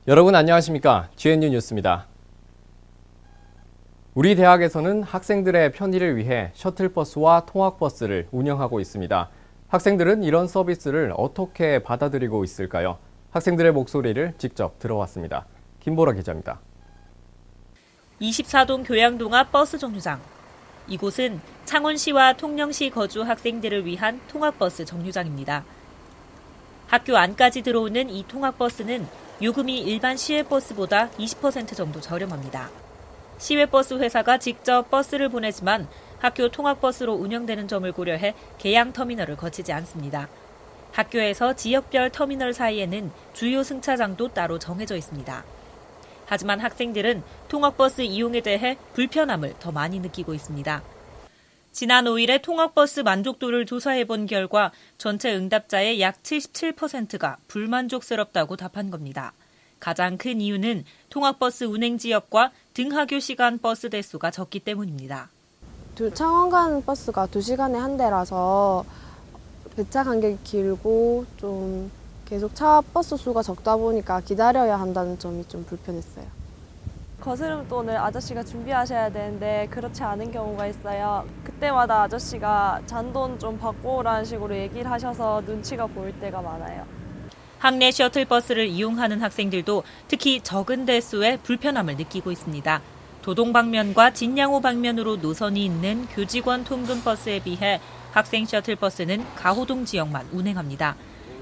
여러분 안녕하십니까? GNU 뉴스입니다. 우리 대학에서는 학생들의 편의를 위해 셔틀버스와 통학버스를 운영하고 있습니다. 학생들은 이런 서비스를 어떻게 받아들이고 있을까요? 학생들의 목소리를 직접 들어왔습니다. 김보라 기자입니다. 24동 교양동 앞 버스 정류장. 이곳은 창원시와 통영시 거주 학생들을 위한 통학버스 정류장입니다. 학교 안까지 들어오는 이 통학버스는 요금이 일반 시외버스보다 20% 정도 저렴합니다. 시외버스 회사가 직접 버스를 보내지만 학교 통학버스로 운영되는 점을 고려해 계양 터미널을 거치지 않습니다. 학교에서 지역별 터미널 사이에는 주요 승차장도 따로 정해져 있습니다. 하지만 학생들은 통학버스 이용에 대해 불편함을 더 많이 느끼고 있습니다. 지난 5일에 통학버스 만족도를 조사해본 결과 전체 응답자의 약 77%가 불만족스럽다고 답한 겁니다. 가장 큰 이유는 통학버스 운행 지역과 등하교 시간 버스 대수가 적기 때문입니다. 창원 가는 버스가 2시간에 한 대라서 배차 간격이 길고 좀 계속 차 버스 수가 적다 보니까 기다려야 한다는 점이 좀 불편했어요. 거스름돈을 아저씨가 준비하셔야 되는데 그렇지 않은 경우가 있어요. 그때마다 아저씨가 잔돈 좀 받고 오라는 식으로 얘기를 하셔서 눈치가 보일 때가 많아요. 학내 셔틀버스를 이용하는 학생들도 특히 적은 대수에 불편함을 느끼고 있습니다. 도동 방면과 진양호 방면으로 노선이 있는 교직원 통근버스에 비해 학생 셔틀버스는 가호동 지역만 운행합니다.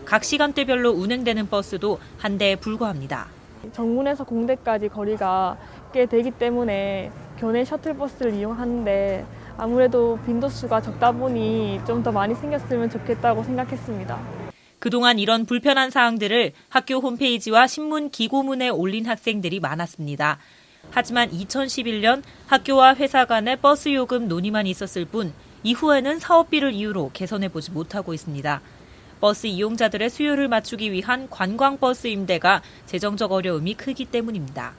각 시간대별로 운행되는 버스도 한 대에 불과합니다. 정문에서 공대까지 거리가 꽤 되기 때문에 교내 셔틀버스를 이용하는데 아무래도 빈도수가 적다 보니 좀 더 많이 생겼으면 좋겠다고 생각했습니다. 그동안 이런 불편한 사항들을 학교 홈페이지와 신문 기고문에 올린 학생들이 많았습니다. 하지만 2011년 학교와 회사 간의 버스 요금 논의만 있었을 뿐 이후에는 사업비를 이유로 개선해보지 못하고 있습니다. 버스 이용자들의 수요를 맞추기 위한 관광버스 임대가 재정적 어려움이 크기 때문입니다.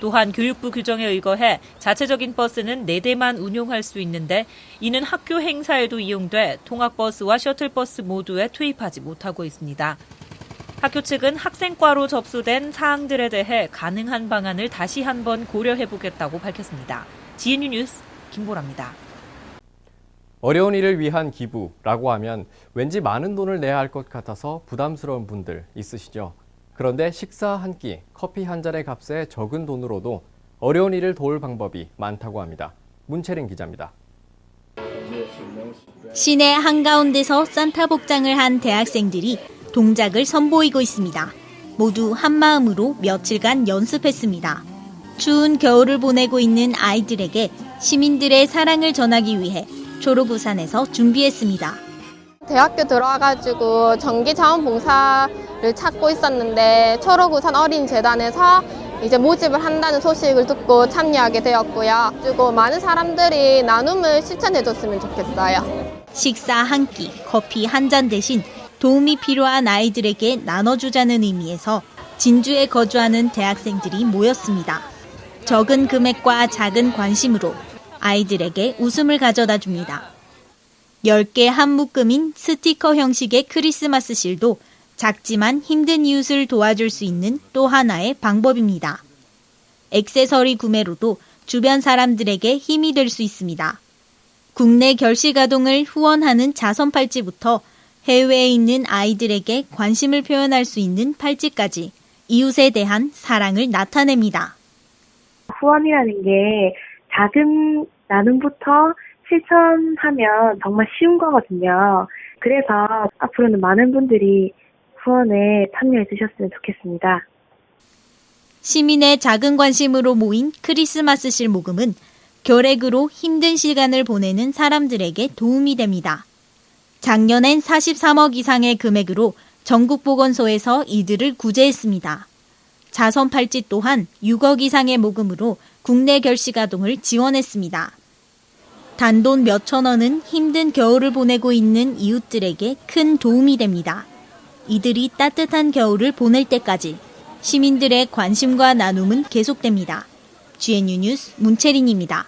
또한 교육부 규정에 의거해 자체적인 버스는 4대만 운용할 수 있는데 이는 학교 행사에도 이용돼 통학버스와 셔틀버스 모두에 투입하지 못하고 있습니다. 학교 측은 학생과로 접수된 사항들에 대해 가능한 방안을 다시 한번 고려해보겠다고 밝혔습니다. GNU 뉴스 김보라입니다. 어려운 이를 위한 기부라고 하면 왠지 많은 돈을 내야 할 것 같아서 부담스러운 분들 있으시죠? 그런데 식사 한 끼, 커피 한 잔의 값에 적은 돈으로도 어려운 이를 도울 방법이 많다고 합니다. 문채린 기자입니다. 시내 한가운데서 산타 복장을 한 대학생들이 동작을 선보이고 있습니다. 모두 한마음으로 며칠간 연습했습니다. 추운 겨울을 보내고 있는 아이들에게 시민들의 사랑을 전하기 위해 초록우산에서 준비했습니다. 대학교 들어와가지고 전기자원봉사를 찾고 있었는데 초록우산 어린이재단에서 이제 모집을 한다는 소식을 듣고 참여하게 되었고요. 그리고 많은 사람들이 나눔을 실천해줬으면 좋겠어요. 식사 한 끼, 커피 한 잔 대신 도움이 필요한 아이들에게 나눠주자는 의미에서 진주에 거주하는 대학생들이 모였습니다. 적은 금액과 작은 관심으로 아이들에게 웃음을 가져다 줍니다. 10개 한 묶음인 스티커 형식의 크리스마스 실도 작지만 힘든 이웃을 도와줄 수 있는 또 하나의 방법입니다. 액세서리 구매로도 주변 사람들에게 힘이 될 수 있습니다. 국내 결식아동을 후원하는 자선 팔찌부터 해외에 있는 아이들에게 관심을 표현할 수 있는 팔찌까지 이웃에 대한 사랑을 나타냅니다. 후원이라는 게 작은 나눔부터 실천하면 정말 쉬운 거거든요. 그래서 앞으로는 많은 분들이 후원에 참여해 주셨으면 좋겠습니다. 시민의 작은 관심으로 모인 크리스마스 실 모금은 결핵으로 힘든 시간을 보내는 사람들에게 도움이 됩니다. 작년엔 43억 이상의 금액으로 전국보건소에서 이들을 구제했습니다. 자선 팔찌 또한 6억 이상의 모금으로 국내 결식아동을 지원했습니다. 단돈 몇천 원은 힘든 겨울을 보내고 있는 이웃들에게 큰 도움이 됩니다. 이들이 따뜻한 겨울을 보낼 때까지 시민들의 관심과 나눔은 계속됩니다. GNU 뉴스 문채린입니다.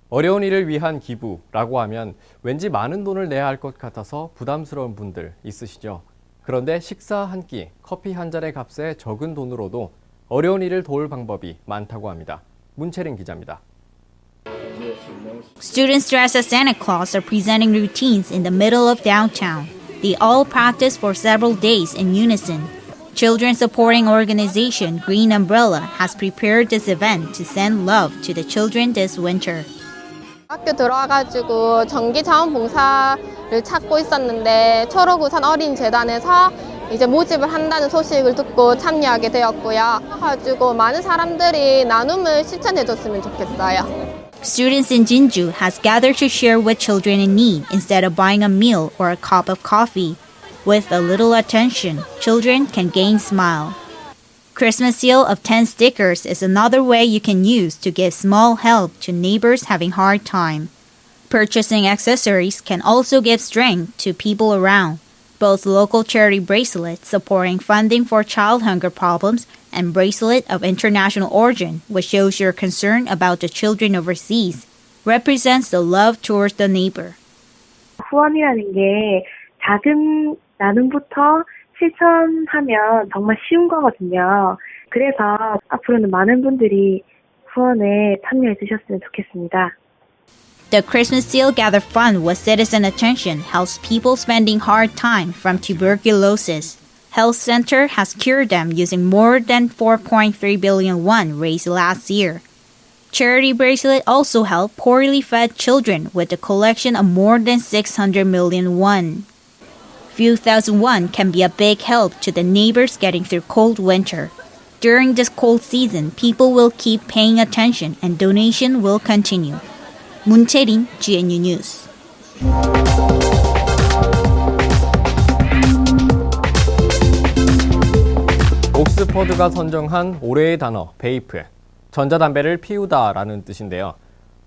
어려운 이를 위한 기부라고 하면 왠지 많은 돈을 내야 할 것 같아서 부담스러운 분들 있으시죠? 그런데 식사 한 끼, 커피 한 잔의 값에 적은 돈으로도 어려운 이를 도울 방법이 많다고 합니다. 문채린 기자입니다. Students dressed as Santa Claus are presenting routines in the middle of downtown. They all practice for several days in unison. Children supporting organization Green Umbrella has prepared this event to send love to the children this winter. 학교 들어와가지고 전기자원봉사를 찾고 있었는데 초록우산 어린이재단에서 이제 모집을 한다는 소식을 듣고 참여하게 되었고요. 가지고 많은 사람들이 나눔을 실천해줬으면 좋겠어요. Students in Jinju has gathered to share with children in need instead of buying a meal or a cup of coffee. With a little attention, children can gain smile. Christmas seal of 10 stickers is another way you can use to give small help to neighbors having hard time. Purchasing accessories can also give strength to people around. Both local charity bracelets supporting funding for child hunger problems and bracelet of international origin, which shows your concern about the children overseas, represents the love towards the neighbor. 후원이라는 게 작은 나눔부터 실천하면 정말 쉬운 거거든요. 그래서 앞으로는 많은 분들이 후원에 참여해 주셨으면 좋겠습니다. The Christmas Seal Gather Fund with citizen attention helps people spending hard time from tuberculosis. Health Center has cured them using more than 4.3 billion won raised last year. Charity Bracelet also helped poorly fed children with a collection of more than 600 million won. Few thousand won can be a big help to the neighbors getting through cold winter. During this cold season, people will keep paying attention and donation will continue. 문채린, GNU 뉴스. 옥스퍼드가 선정한 올해의 단어 베이프, 전자담배를 피우다라는 뜻인데요.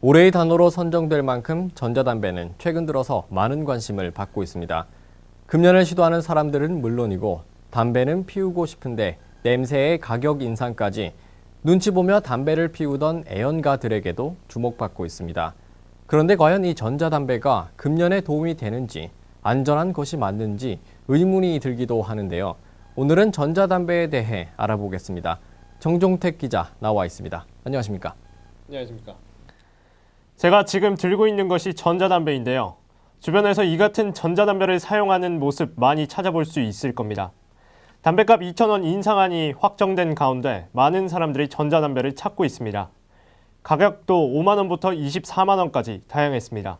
올해의 단어로 선정될 만큼 전자담배는 최근 들어서 많은 관심을 받고 있습니다. 금연을 시도하는 사람들은 물론이고 담배는 피우고 싶은데 냄새의 가격 인상까지 눈치 보며 담배를 피우던 애연가들에게도 주목받고 있습니다. 그런데 과연 이 전자담배가 금연에 도움이 되는지 안전한 것이 맞는지 의문이 들기도 하는데요. 오늘은 전자담배에 대해 알아보겠습니다. 정종택 기자 나와 있습니다. 안녕하십니까? 안녕하십니까? 제가 지금 들고 있는 것이 전자담배인데요. 주변에서 이 같은 전자담배를 사용하는 모습 많이 찾아볼 수 있을 겁니다. 담배값 2,000원 인상안이 확정된 가운데 많은 사람들이 전자담배를 찾고 있습니다. 가격도 5만 원부터 24만 원까지 다양했습니다.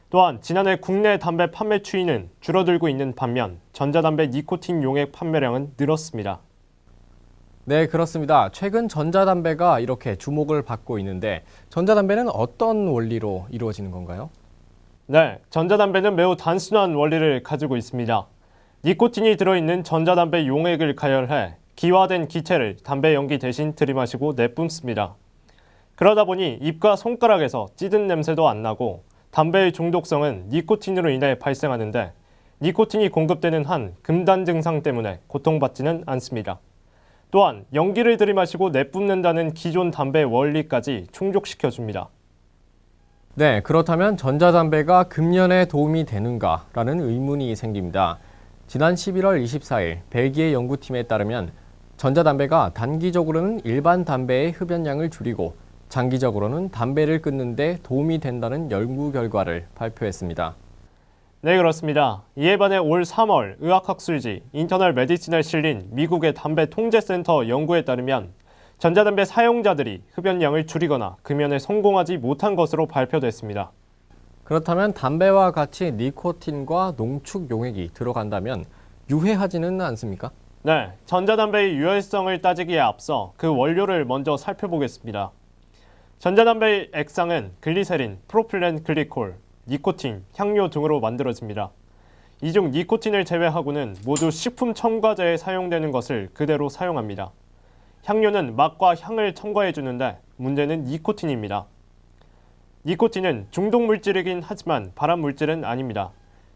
또한 지난해 국내 담배 판매 추이는 줄어들고 있는 반면 전자담배 니코틴 용액 판매량은 늘었습니다. 네, 그렇습니다. 최근 전자담배가 이렇게 주목을 받고 있는데 전자담배는 어떤 원리로 이루어지는 건가요? 네, 전자담배는 매우 단순한 원리를 가지고 있습니다. 니코틴이 들어있는 전자담배 용액을 가열해 기화된 기체를 담배 연기 대신 들이마시고 내뿜습니다. 그러다 보니 입과 손가락에서 찌든 냄새도 안 나고 담배의 중독성은 니코틴으로 인해 발생하는데 니코틴이 공급되는 한 금단 증상 때문에 고통받지는 않습니다. 또한 연기를 들이마시고 내뿜는다는 기존 담배 원리까지 충족시켜줍니다. 네, 그렇다면 전자담배가 금연에 도움이 되는가라는 의문이 생깁니다. 지난 11월 24일 벨기에 연구팀에 따르면 전자담배가 단기적으로는 일반 담배의 흡연량을 줄이고 장기적으로는 담배를 끊는 데 도움이 된다는 연구 결과를 발표했습니다. 네, 그렇습니다. 이에 반해 올 3월 의학학술지 인터널 메디신에 실린 미국의 담배 통제센터 연구에 따르면 전자담배 사용자들이 흡연량을 줄이거나 금연에 성공하지 못한 것으로 발표됐습니다. 그렇다면 담배와 같이 니코틴과 농축 용액이 들어간다면 유해하지는 않습니까? 네, 전자담배의 유해성을 따지기에 앞서 그 원료를 먼저 살펴보겠습니다. 전자담배의 액상은 글리세린, 프로필렌 글리콜, 니코틴, 향료 등으로 만들어집니다. 이 중 니코틴을 제외하고는 모두 식품 첨가제에 사용되는 것을 그대로 사용합니다. 향료는 맛과 향을 첨가해 주는데 문제는 니코틴입니다. 니코틴은 중독 물질이긴 하지만 발암 물질은 아닙니다.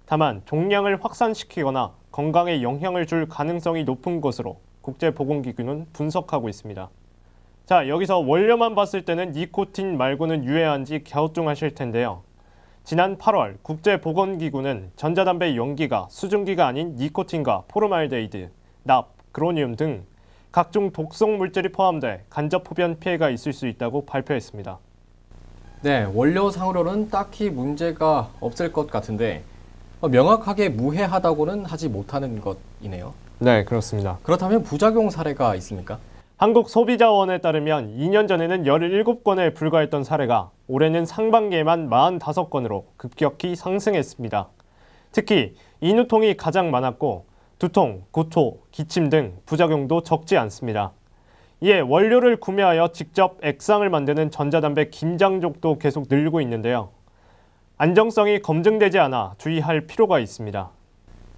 다만 종양을 확산시키거나 건강에 영향을 줄 가능성이 높은 것으로 국제보건기구는 분석하고 있습니다. 자, 여기서 원료만 봤을 때는 니코틴 말고는 유해한지 갸우뚱하실 텐데요. 지난 8월 국제보건기구는 전자담배의 용기가 수증기가 아닌 니코틴과 포르말데이드, 납, 그로니움 등 각종 독성 물질이 포함돼 간접 흡연 피해가 있을 수 있다고 발표했습니다. 네, 원료상으로는 딱히 문제가 없을 것 같은데 명확하게 무해하다고는 하지 못하는 것이네요. 네, 그렇습니다. 그렇다면 부작용 사례가 있습니까? 한국소비자원에 따르면 2년 전에는 17건에 불과했던 사례가 올해는 상반기에만 45건으로 급격히 상승했습니다. 특히 인후통이 가장 많았고 두통, 구토, 기침 등 부작용도 적지 않습니다. 이에 원료를 구매하여 직접 액상을 만드는 전자담배 김장족도 계속 늘고 있는데요. 안정성이 검증되지 않아 주의할 필요가 있습니다.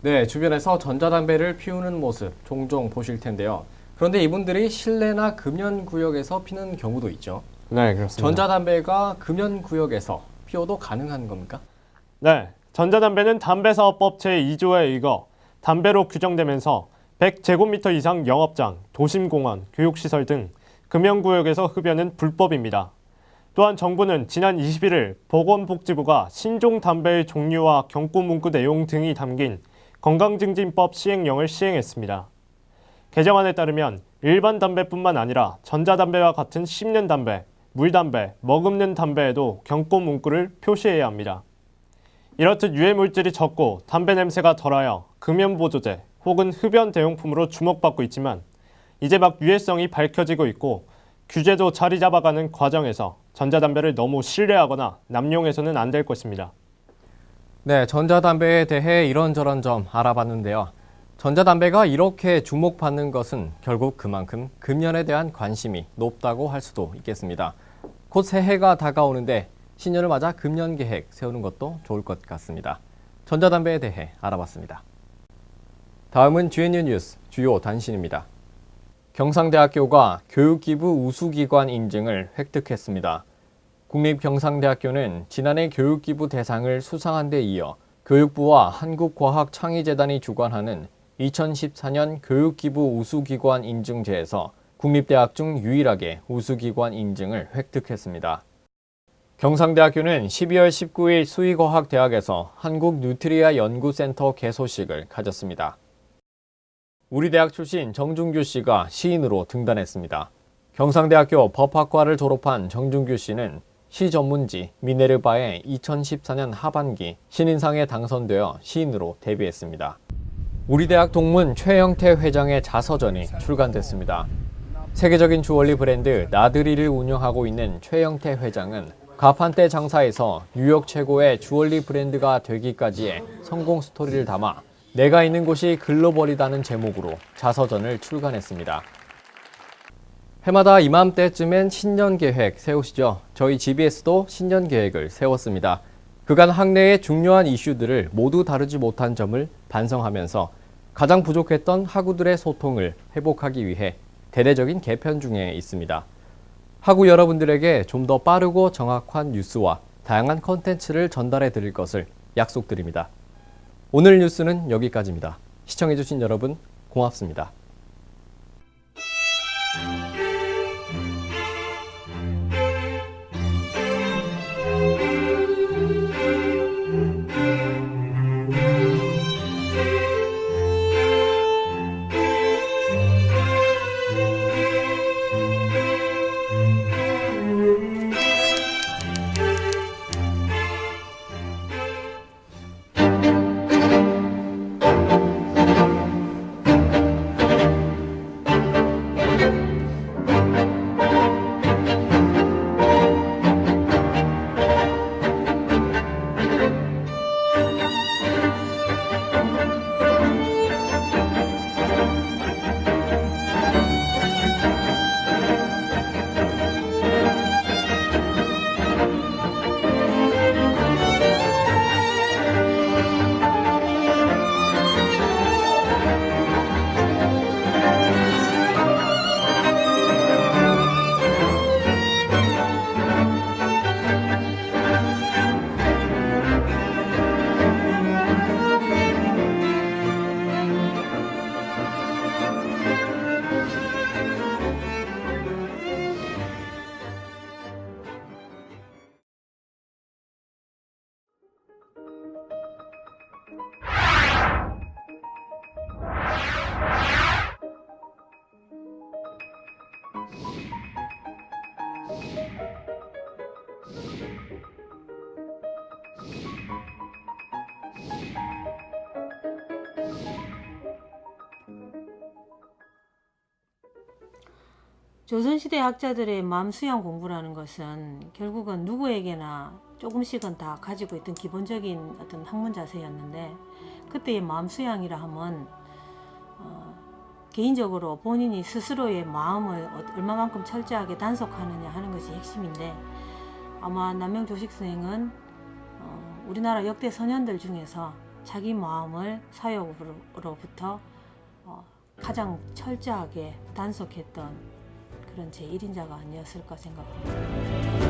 네, 주변에서 전자담배를 피우는 모습 종종 보실 텐데요. 그런데 이분들이 실내나 금연구역에서 피는 경우도 있죠. 네, 그렇습니다. 전자담배가 금연구역에서 피워도 가능한 겁니까? 네, 전자담배는 담배사업법 제2조에 의거 담배로 규정되면서 100제곱미터 이상 영업장, 도심공원, 교육시설 등 금연구역에서 흡연은 불법입니다. 또한 정부는 지난 21일 보건복지부가 신종 담배의 종류와 경고문구 내용 등이 담긴 건강증진법 시행령을 시행했습니다. 개정안에 따르면 일반 담배뿐만 아니라 전자담배와 같은 씹는 담배, 물담배, 머금는 담배에도 경고 문구를 표시해야 합니다. 이렇듯 유해물질이 적고 담배 냄새가 덜하여 금연보조제 혹은 흡연 대용품으로 주목받고 있지만 이제 막 유해성이 밝혀지고 있고 규제도 자리 잡아가는 과정에서 전자담배를 너무 신뢰하거나 남용해서는 안 될 것입니다. 네, 전자담배에 대해 이런저런 점 알아봤는데요. 전자담배가 이렇게 주목받는 것은 결국 그만큼 금연에 대한 관심이 높다고 할 수도 있겠습니다. 곧 새해가 다가오는데 신년을 맞아 금연 계획 세우는 것도 좋을 것 같습니다. 전자담배에 대해 알아봤습니다. 다음은 GNU 뉴스 주요 단신입니다. 경상대학교가 교육기부 우수기관 인증을 획득했습니다. 국립경상대학교는 지난해 교육기부 대상을 수상한 데 이어 교육부와 한국과학창의재단이 주관하는 2014년 교육기부 우수기관 인증제에서 국립대학 중 유일하게 우수기관 인증을 획득했습니다. 경상대학교는 12월 19일 수의과학대학에서 한국뉴트리아 연구센터 개소식을 가졌습니다. 우리 대학 출신 정준규 씨가 시인으로 등단했습니다. 경상대학교 법학과를 졸업한 정준규 씨는 시 전문지 미네르바의 2014년 하반기 신인상에 당선되어 시인으로 데뷔했습니다. 우리 대학 동문 최영태 회장의 자서전이 출간됐습니다. 세계적인 주얼리 브랜드 나드리를 운영하고 있는 최영태 회장은 가판대 장사에서 뉴욕 최고의 주얼리 브랜드가 되기까지의 성공 스토리를 담아 내가 있는 곳이 글로벌이다는 제목으로 자서전을 출간했습니다. 해마다 이맘때쯤엔 신년 계획 세우시죠. 저희 GBS도 신년 계획을 세웠습니다. 그간 학내의 중요한 이슈들을 모두 다루지 못한 점을 반성하면서 가장 부족했던 학우들의 소통을 회복하기 위해 대대적인 개편 중에 있습니다. 학우 여러분들에게 좀 더 빠르고 정확한 뉴스와 다양한 컨텐츠를 전달해 드릴 것을 약속드립니다. 오늘 뉴스는 여기까지입니다. 시청해주신 여러분 고맙습니다. 조선시대 학자들의 마음 수양 공부라는 것은 결국은 누구에게나 조금씩은 다 가지고 있던 기본적인 어떤 학문 자세였는데, 그때의 마음 수양이라 하면 개인적으로 본인이 스스로의 마음을 얼마만큼 철저하게 단속하느냐 하는 것이 핵심인데, 아마 남명조식 선생은 우리나라 역대 선현들 중에서 자기 마음을 사욕으로부터 가장 철저하게 단속했던 그런 제1인자가 아니었을까 생각합니다.